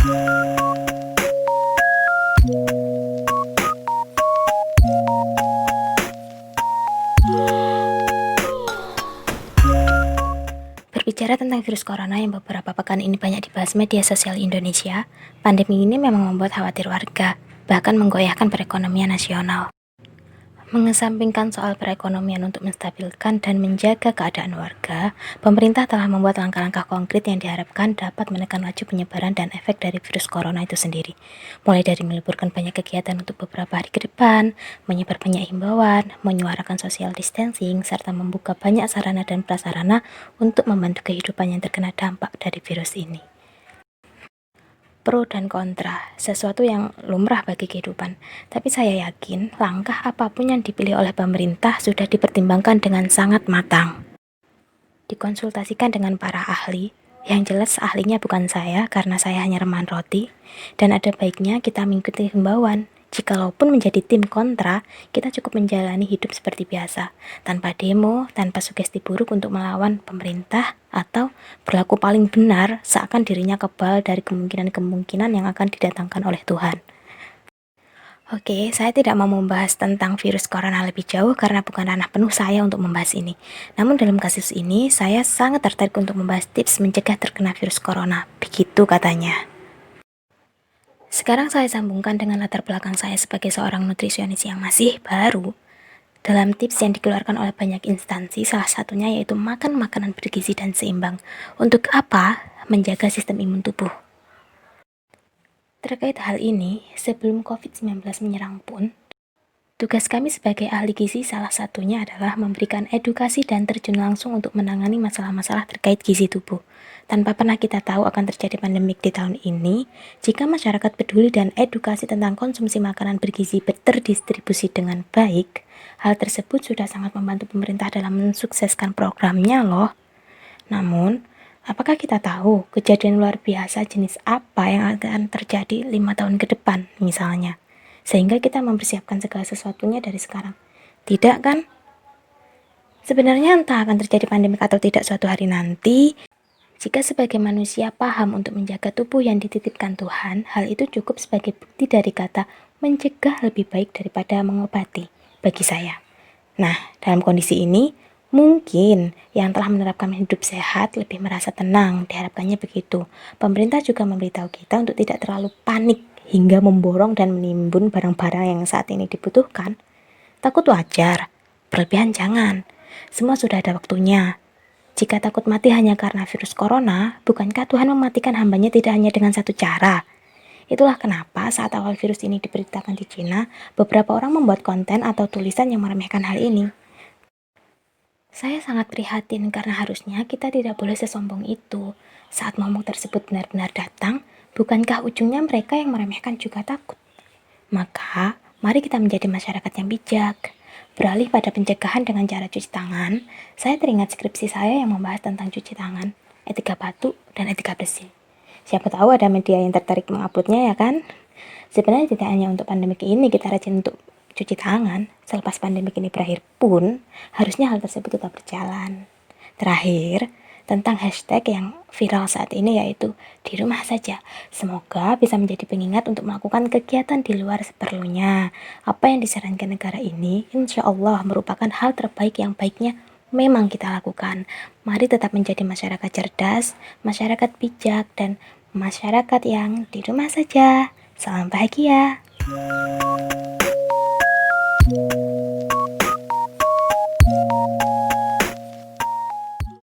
Berbicara tentang virus corona yang beberapa pekan ini banyak dibahas media sosial Indonesia, pandemi ini memang membuat khawatir warga, bahkan menggoyahkan perekonomian nasional. Mengesampingkan soal perekonomian untuk menstabilkan dan menjaga keadaan warga, pemerintah telah membuat langkah-langkah konkret yang diharapkan dapat menekan laju penyebaran dan efek dari virus corona itu sendiri. Mulai dari meliburkan banyak kegiatan untuk beberapa hari ke depan, menyebar banyak himbauan, menyuarakan social distancing, serta membuka banyak sarana dan prasarana untuk membantu kehidupan yang terkena dampak dari virus ini. Pro dan kontra, sesuatu yang lumrah bagi kehidupan. Tapi saya yakin langkah apapun yang dipilih oleh pemerintah sudah dipertimbangkan dengan sangat matang. Dikonsultasikan dengan para ahli, yang jelas ahlinya bukan saya karena saya hanya remahan roti, dan ada baiknya kita mengikuti himbauan. Jikalaupun menjadi tim kontra, kita cukup menjalani hidup seperti biasa, tanpa demo, tanpa sugesti buruk untuk melawan pemerintah, atau berlaku paling benar seakan dirinya kebal dari kemungkinan-kemungkinan yang akan didatangkan oleh Tuhan. Oke, saya tidak mau membahas tentang virus corona lebih jauh karena bukan ranah penuh saya untuk membahas ini. Namun dalam kasus ini, saya sangat tertarik untuk membahas tips mencegah terkena virus corona. Begitu katanya. Sekarang saya sambungkan dengan latar belakang saya sebagai seorang nutrisionis yang masih baru. Dalam tips yang dikeluarkan oleh banyak instansi, salah satunya yaitu makan makanan bergizi dan seimbang. Untuk apa? Menjaga sistem imun tubuh. Terkait hal ini, sebelum COVID-19 menyerang pun, tugas kami sebagai ahli gizi salah satunya adalah memberikan edukasi dan terjun langsung untuk menangani masalah-masalah terkait gizi tubuh. Tanpa pernah kita tahu akan terjadi pandemik di tahun ini, jika masyarakat peduli dan edukasi tentang konsumsi makanan bergizi terdistribusi dengan baik, hal tersebut sudah sangat membantu pemerintah dalam mensukseskan programnya loh. Namun, apakah kita tahu kejadian luar biasa jenis apa yang akan terjadi 5 tahun ke depan misalnya? Sehingga kita mempersiapkan segala sesuatunya dari sekarang. Tidak kan? Sebenarnya entah akan terjadi pandemik atau tidak suatu hari nanti, jika sebagai manusia paham untuk menjaga tubuh yang dititipkan Tuhan, hal itu cukup sebagai bukti dari kata mencegah lebih baik daripada mengobati bagi saya. Nah, dalam kondisi ini, mungkin yang telah menerapkan hidup sehat lebih merasa tenang, diharapkannya begitu. Pemerintah juga memberitahu kita untuk tidak terlalu panik hingga memborong dan menimbun barang-barang yang saat ini dibutuhkan. Takut wajar, berlebihan jangan. Semua sudah ada waktunya. Jika takut mati hanya karena virus corona, bukankah Tuhan mematikan hambanya tidak hanya dengan satu cara? Itulah kenapa saat awal virus ini diberitakan di Cina, beberapa orang membuat konten atau tulisan yang meremehkan hal ini. Saya sangat prihatin karena harusnya kita tidak boleh sesombong itu. Saat momok tersebut benar-benar datang, bukankah ujungnya mereka yang meremehkan juga takut? Maka, mari kita menjadi masyarakat yang bijak. Beralih pada pencegahan dengan cara cuci tangan, saya teringat skripsi saya yang membahas tentang cuci tangan, etika batu, dan etika bersih. Siapa tahu ada media yang tertarik menguploadnya ya kan? Sebenarnya tidak hanya untuk pandemi ini kita rajin untuk cuci tangan, selepas pandemi ini berakhir pun, harusnya hal tersebut tetap berjalan. Terakhir, tentang hashtag yang viral saat ini yaitu di rumah saja. Semoga bisa menjadi pengingat untuk melakukan kegiatan di luar seperlunya. Apa yang disarankan negara ini, insya Allah merupakan hal terbaik yang baiknya memang kita lakukan. Mari tetap menjadi masyarakat cerdas, masyarakat bijak, dan masyarakat yang di rumah saja. Salam bahagia.